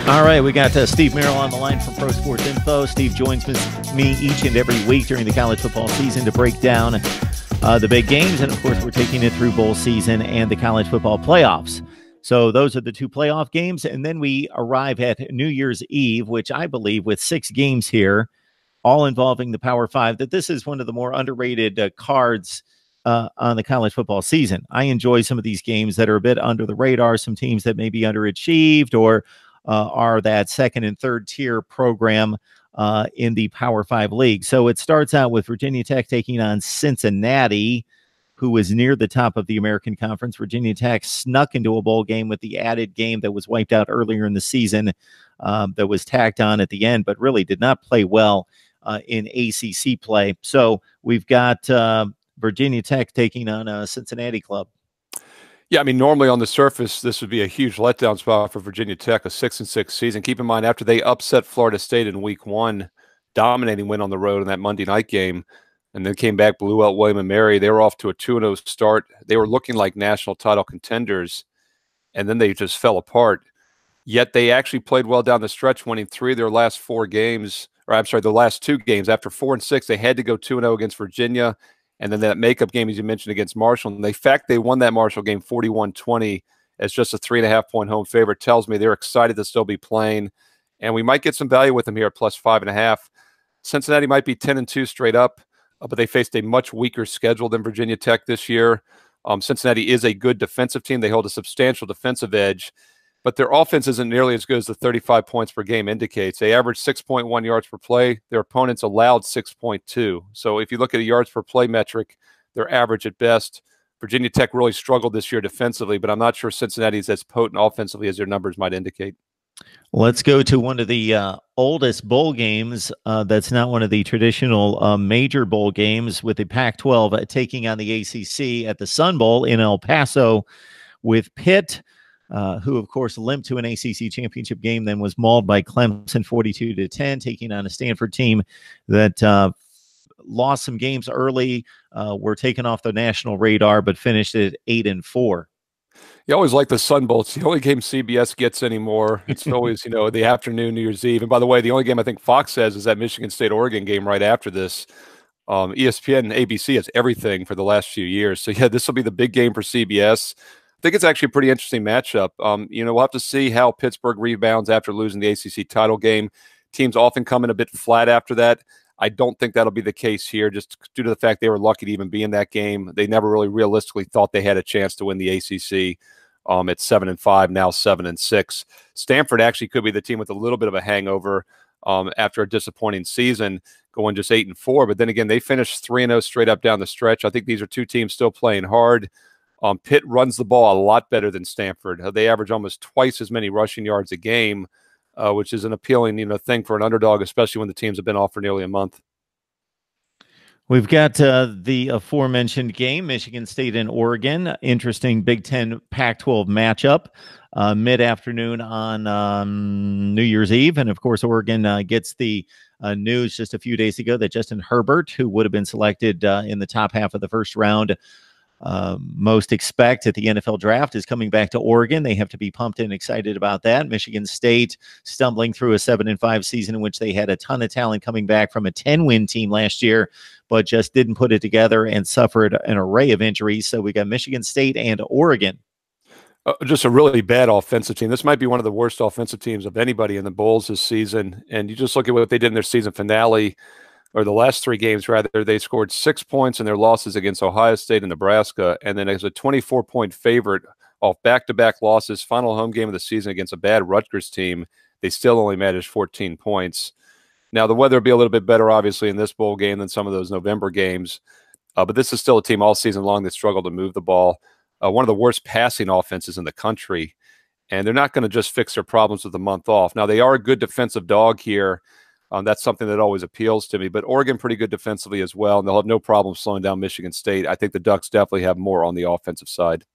All right, we got Steve Merrill on the line from Pro Sports Info. Steve joins me each and every week during the college football season to break down the big games. And, of course, we're taking it through bowl season and the college football playoffs. So those are the two playoff games. And then we arrive at New Year's Eve, which I believe with 6 games here, all involving the Power Five, that this is one of the more underrated cards on the college football season. I enjoy some of these games that are a bit under the radar, some teams that may be underachieved or are that second and third tier program in the Power Five league. So it starts out with Virginia Tech taking on Cincinnati, who is near the top of the American Conference. Virginia Tech snuck into a bowl game with the added game that was wiped out earlier in the season that was tacked on at the end, but really did not play well in ACC play. So we've got Virginia Tech taking on a Cincinnati club. Yeah, I mean, normally on the surface, this would be a huge letdown spot for Virginia Tech, a 6-6 season. Keep in mind, after they upset Florida State in week 1, dominating win on the road in that Monday night game, and then came back, blew out William & Mary. They were off to a 2-0 start. They were looking like national title contenders, and then they just fell apart. Yet they actually played well down the stretch, winning 3 of their last 4 games, or I'm sorry, the last 2 games. After 4 and 6, they had to go 2-0 against Virginia. And then that makeup game, as you mentioned, against Marshall. And in fact, they won that Marshall game 41-20 as just a 3.5-point home favorite. Tells me they're excited to still be playing. And we might get some value with them here at plus 5.5. Cincinnati might be 10-2 straight up, but they faced a much weaker schedule than Virginia Tech this year. Cincinnati is a good defensive team. They hold a substantial defensive edge, but their offense isn't nearly as good as the 35 points per game indicates. They average 6.1 yards per play. Their opponents allowed 6.2. So if you look at a yards per play metric, they're average at best. Virginia Tech really struggled this year defensively, but I'm not sure Cincinnati is as potent offensively as their numbers might indicate. Let's go to one of the oldest bowl games that's not one of the traditional major bowl games, with the Pac-12 taking on the ACC at the Sun Bowl in El Paso, with Pitt, who, of course, limped to an ACC championship game, then was mauled by Clemson 42-10, taking on a Stanford team that lost some games early, were taken off the national radar, but finished at 8-4. You always like the Sun Bowl. It's the only game CBS gets anymore. It's always, the afternoon, New Year's Eve. And by the way, the only game I think Fox has is that Michigan State-Oregon game right after this. ESPN and ABC has everything for the last few years. So, yeah, this will be the big game for CBS. I think it's actually a pretty interesting matchup. We'll have to see how Pittsburgh rebounds after losing the ACC title game. Teams often come in a bit flat after that. I don't think that'll be the case here, just due to the fact they were lucky to even be in that game. They never really realistically thought they had a chance to win the ACC at 7-5, now 7-6. Stanford actually could be the team with a little bit of a hangover after a disappointing season, going just 8-4. But then again, they finished 3-0 straight up down the stretch. I think these are two teams still playing hard. Pitt runs the ball a lot better than Stanford. They average almost twice as many rushing yards a game, which is an appealing thing for an underdog, especially when the teams have been off for nearly a month. We've got the aforementioned game, Michigan State and Oregon. Interesting Big Ten Pac-12 matchup mid-afternoon on New Year's Eve. And, of course, Oregon gets the news just a few days ago that Justin Herbert, who would have been selected in the top half of the first round, most expect at the NFL draft, is coming back to Oregon. They have to be pumped and excited about that. Michigan State stumbling through a 7-5 season in which they had a ton of talent coming back from a 10-win team last year, but just didn't put it together and suffered an array of injuries. So we got Michigan State and Oregon. Just a really bad offensive team. This might be one of the worst offensive teams of anybody in the Bowls this season. And you just look at what they did in their season finale, or the last 3 games, rather. They scored 6 points in their losses against Ohio State and Nebraska, and then as a 24-point favorite off back-to-back losses, final home game of the season against a bad Rutgers team, they still only managed 14 points. Now, the weather will be a little bit better, obviously, in this bowl game than some of those November games, but this is still a team all season long that struggled to move the ball. One of the worst passing offenses in the country, and they're not going to just fix their problems with a month off. Now, they are a good defensive dog here. That's something that always appeals to me. But Oregon pretty good defensively as well, and they'll have no problem slowing down Michigan State. I think the Ducks definitely have more on the offensive side.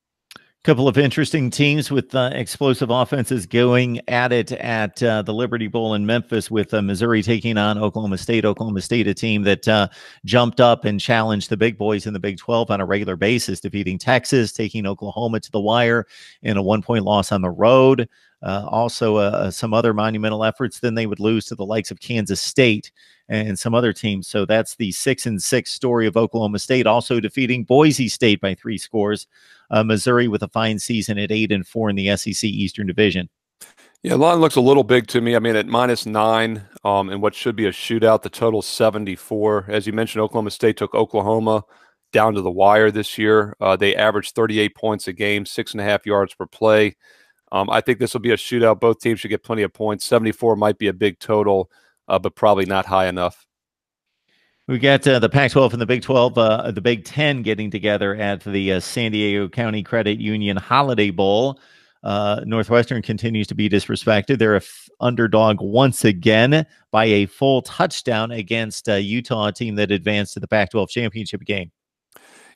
Couple of interesting teams with explosive offenses going at it at the Liberty Bowl in Memphis, with Missouri taking on Oklahoma State. Oklahoma State, a team that jumped up and challenged the big boys in the Big 12 on a regular basis, defeating Texas, taking Oklahoma to the wire in a 1-point loss on the road. also some other monumental efforts, then they would lose to the likes of Kansas State and some other teams. So that's the 6-6 story of Oklahoma State, also defeating Boise State by 3 scores. Missouri with a fine season at 8-4 in the SEC Eastern Division. Yeah, line looks a little big to me. I mean, at -9, in what should be a shootout, the total 74. As you mentioned, Oklahoma State took Oklahoma down to the wire this year. They averaged 38 points a game, 6.5 yards per play. I think this will be a shootout. Both teams should get plenty of points. 74 might be a big total, but probably not high enough. We got the Pac-12 and the Big 12, the Big 10 getting together at the San Diego County Credit Union Holiday Bowl. Northwestern continues to be disrespected. They're an underdog once again by a full touchdown against Utah, a team that advanced to the Pac-12 championship game.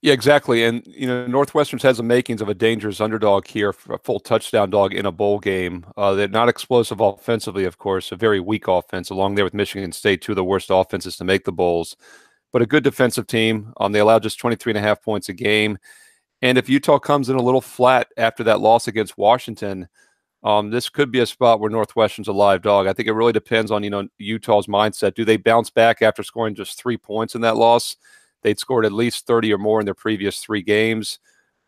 Yeah, exactly. And, Northwestern's has the makings of a dangerous underdog here, for a full touchdown dog in a bowl game. They're not explosive offensively, of course, a very weak offense, along there with Michigan State, two of the worst offenses to make the bowls, but a good defensive team. They allowed just 23.5 points a game. And if Utah comes in a little flat after that loss against Washington, this could be a spot where Northwestern's a live dog. I think it really depends on, Utah's mindset. Do they bounce back after scoring just 3 points in that loss? They'd scored at least 30 or more in their previous 3 games.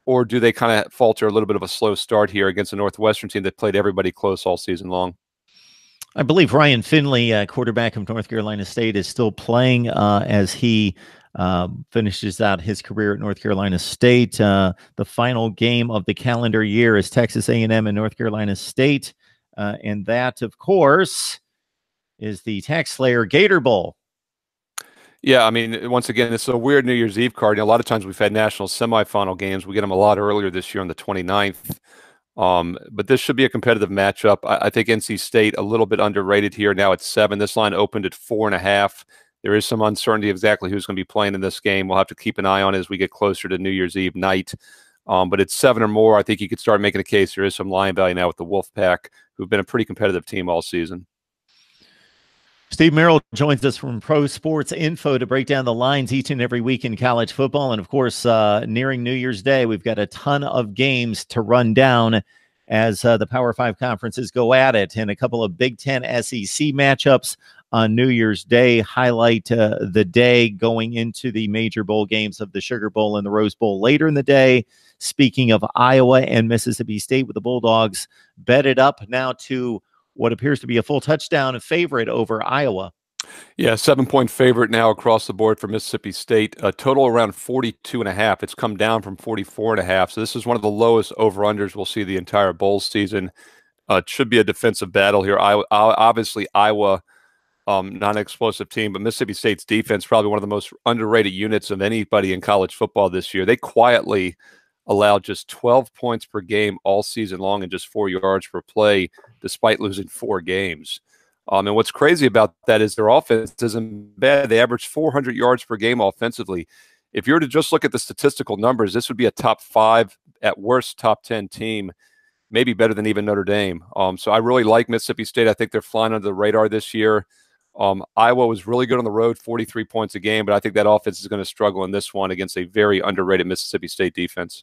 Or do they kind of falter a little bit of a slow start here against a Northwestern team that played everybody close all season long? I believe Ryan Finley, quarterback of North Carolina State, is still playing as he finishes out his career at North Carolina State. The final game of the calendar year is Texas A&M and North Carolina State. And that, of course, is the Tax Slayer Gator Bowl. Yeah, I mean, once again, it's a weird New Year's Eve card. A lot of times we've had national semifinal games. We get them a lot earlier this year on the 29th. But this should be a competitive matchup. I think NC State a little bit underrated here. Now it's 7. This line opened at 4.5. There is some uncertainty exactly who's going to be playing in this game. We'll have to keep an eye on it as we get closer to New Year's Eve night. But it's 7 or more. I think you could start making a case. There is some line value now with the Wolfpack, who've been a pretty competitive team all season. Steve Merrill joins us from Pro Sports Info to break down the lines each and every week in college football. And, of course, nearing New Year's Day, we've got a ton of games to run down as the Power 5 conferences go at it. And a couple of Big Ten SEC matchups on New Year's Day highlight the day going into the major bowl games of the Sugar Bowl and the Rose Bowl later in the day. Speaking of Iowa and Mississippi State, with the Bulldogs bedded up now to what appears to be a full touchdown favorite over Iowa. Yeah, 7-point favorite now across the board for Mississippi State. A total around 42.5. It's come down from 44.5. So this is one of the lowest over-unders we'll see the entire bowl season. It should be a defensive battle here. Obviously, Iowa, not an explosive team, but Mississippi State's defense, probably one of the most underrated units of anybody in college football this year. They quietly allowed just 12 points per game all season long and just 4 yards per play, despite losing 4 games. And what's crazy about that is their offense isn't bad. They average 400 yards per game offensively. If you were to just look at the statistical numbers, this would be a top 5, at worst top 10 team, maybe better than even Notre Dame. So I really like Mississippi State. I think they're flying under the radar this year. Iowa was really good on the road, 43 points a game, but I think that offense is going to struggle in this one against a very underrated Mississippi State defense.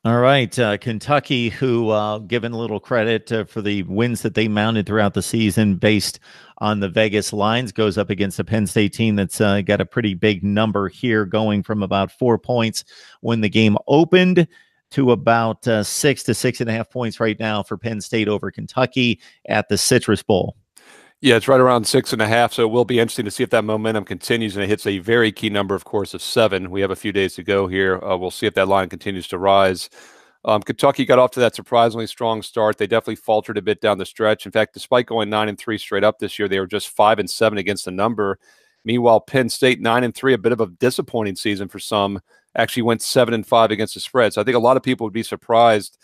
All right. Kentucky, who given a little credit for the wins that they mounted throughout the season based on the Vegas lines, goes up against a Penn State team that's got a pretty big number here, going from about 4 points when the game opened to about 6 to 6.5 points right now for Penn State over Kentucky at the Citrus Bowl. Yeah, it's right around 6.5, so it will be interesting to see if that momentum continues, and it hits a very key number, of course, of 7. We have a few days to go here. We'll see if that line continues to rise. Kentucky got off to that surprisingly strong start. They definitely faltered a bit down the stretch. In fact, despite going 9-3 straight up this year, they were just 5-7 against the number. Meanwhile, Penn State 9-3, a bit of a disappointing season for some, actually went 7-5 against the spread. So I think a lot of people would be surprised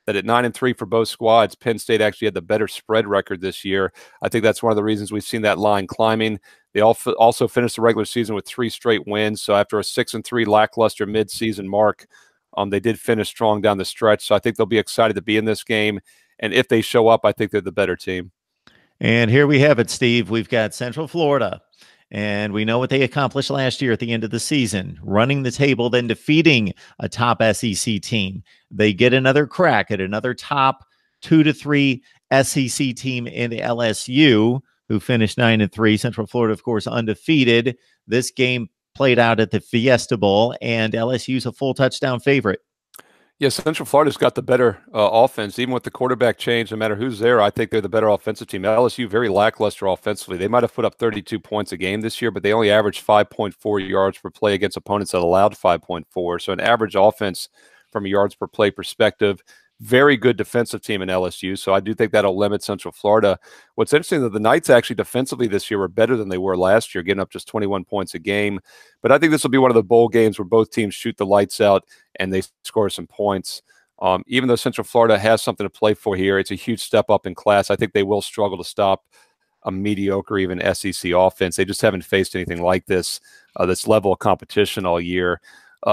that at 9-3 for both squads, Penn State actually had the better spread record this year. I think that's one of the reasons we've seen that line climbing. They also finished the regular season with 3 straight wins. So after a 6-3 lackluster midseason mark, they did finish strong down the stretch. So I think they'll be excited to be in this game. And if they show up, I think they're the better team. And here we have it, Steve. We've got Central Florida. And we know what they accomplished last year at the end of the season, running the table, then defeating a top SEC team. They get another crack at another top 2-3 SEC team in LSU, who finished 9-3. Central Florida, of course, undefeated. This game played out at the Fiesta Bowl, and LSU's a full touchdown favorite. Yeah, Central Florida's got the better offense. Even with the quarterback change, no matter who's there, I think they're the better offensive team. LSU, very lackluster offensively. They might have put up 32 points a game this year, but they only averaged 5.4 yards per play against opponents that allowed 5.4. So an average offense from a yards per play perspective. Very good defensive team in LSU, so I do think that'll limit Central Florida. What's interesting that the Knights actually defensively this year were better than they were last year, getting up just 21 points a game. But I think this will be one of the bowl games where both teams shoot the lights out and they score some points. Even though Central Florida has something to play for here, it's a huge step up in class. I think they will struggle to stop a mediocre, even SEC offense. They just haven't faced anything like this level of competition all year.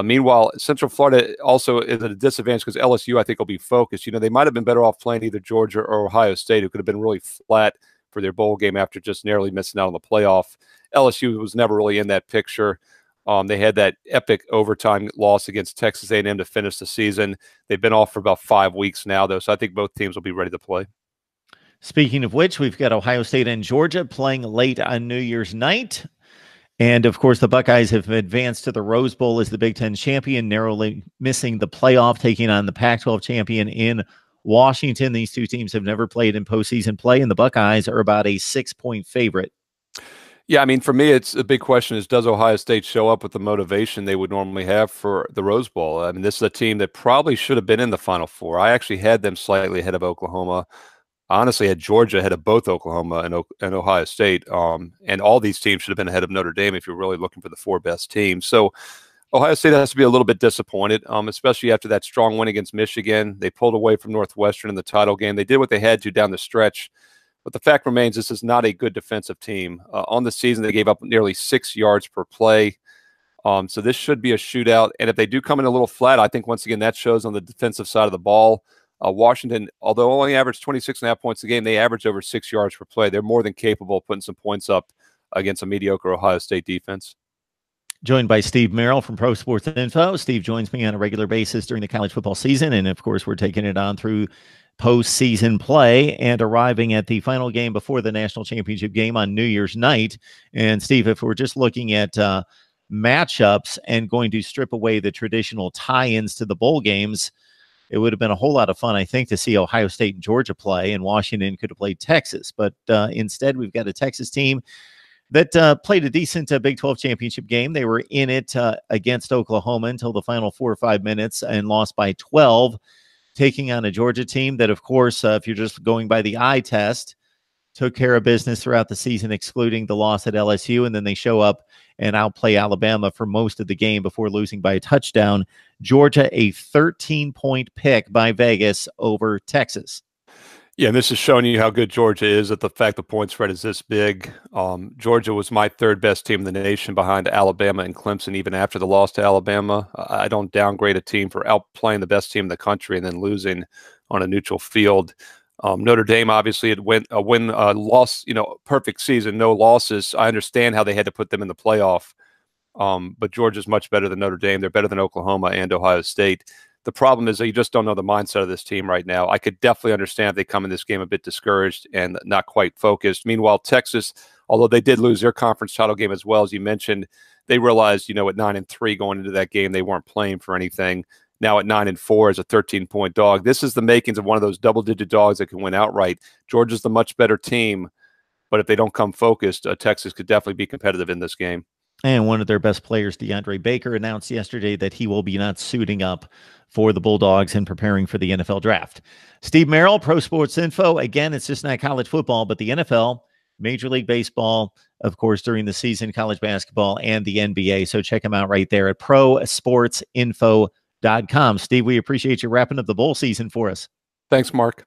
Meanwhile, Central Florida also is at a disadvantage because LSU, I think, will be focused. You know, they might have been better off playing either Georgia or Ohio State, who could have been really flat for their bowl game after just narrowly missing out on the playoff. LSU was never really in that picture. They had that epic overtime loss against Texas A&M to finish the season. They've been off for about 5 weeks now, though, so I think both teams will be ready to play. Speaking of which, we've got Ohio State and Georgia playing late on New Year's night. And, of course, the Buckeyes have advanced to the Rose Bowl as the Big Ten champion, narrowly missing the playoff, taking on the Pac-12 champion in Washington. These two teams have never played in postseason play, and the Buckeyes are about a 6-point favorite. Yeah, I mean, for me, it's a big question is, does Ohio State show up with the motivation they would normally have for the Rose Bowl? I mean, this is a team that probably should have been in the Final Four. I actually had them slightly ahead of Oklahoma. Honestly, had Georgia ahead of both Oklahoma and Ohio State. And all these teams should have been ahead of Notre Dame if you're really looking for the 4 best teams. So Ohio State has to be a little bit disappointed, especially after that strong win against Michigan. They pulled away from Northwestern in the title game. They did what they had to down the stretch. But the fact remains, this is not a good defensive team. On the season, they gave up nearly 6 yards per play. So this should be a shootout. And if they do come in a little flat, I think, once again, that shows on the defensive side of the ball. Washington, although only averaged 26.5 points a game, they averaged over 6 yards per play. They're more than capable of putting some points up against a mediocre Ohio State defense. Joined by Steve Merrill from Pro Sports Info. Steve joins me on a regular basis during the college football season. And, of course, we're taking it on through postseason play and arriving at the final game before the national championship game on New Year's night. And, Steve, if we're just looking at matchups and going to strip away the traditional tie-ins to the bowl games, it would have been a whole lot of fun, I think, to see Ohio State and Georgia play, and Washington could have played Texas. But instead, we've got a Texas team that played a decent Big 12 championship game. They were in it against Oklahoma until the final 4 or 5 minutes and lost by 12, taking on a Georgia team that, of course, if you're just going by the eye test, took care of business throughout the season, excluding the loss at LSU, and then they show up and outplay Alabama for most of the game before losing by a touchdown. Georgia, a 13-point pick by Vegas over Texas. Yeah, and this is showing you how good Georgia is, that the fact the point spread is this big. Georgia was my 3rd best team in the nation behind Alabama and Clemson, even after the loss to Alabama. I don't downgrade a team for outplaying the best team in the country and then losing on a neutral field. Notre Dame obviously had loss, perfect season, no losses. I understand how they had to put them in the playoff. But Georgia's much better than Notre Dame. They're better than Oklahoma and Ohio State. The problem is that you just don't know the mindset of this team right now. I could definitely understand if they come in this game a bit discouraged and not quite focused. Meanwhile, Texas, although they did lose their conference title game as well, as you mentioned, they realized, at 9-3 going into that game, they weren't playing for anything. Now at 9-4 as a 13-point dog. This is the makings of one of those double-digit dogs that can win outright. Georgia's the much better team, but if they don't come focused, Texas could definitely be competitive in this game. And one of their best players, DeAndre Baker, announced yesterday that he will be not suiting up for the Bulldogs and preparing for the NFL draft. Steve Merrill, Pro Sports Info. Again, it's just not college football, but the NFL, Major League Baseball, of course, during the season, college basketball, and the NBA. So check them out right there at prosportsinfo.com. Steve, we appreciate you wrapping up the bowl season for us. Thanks, Mark.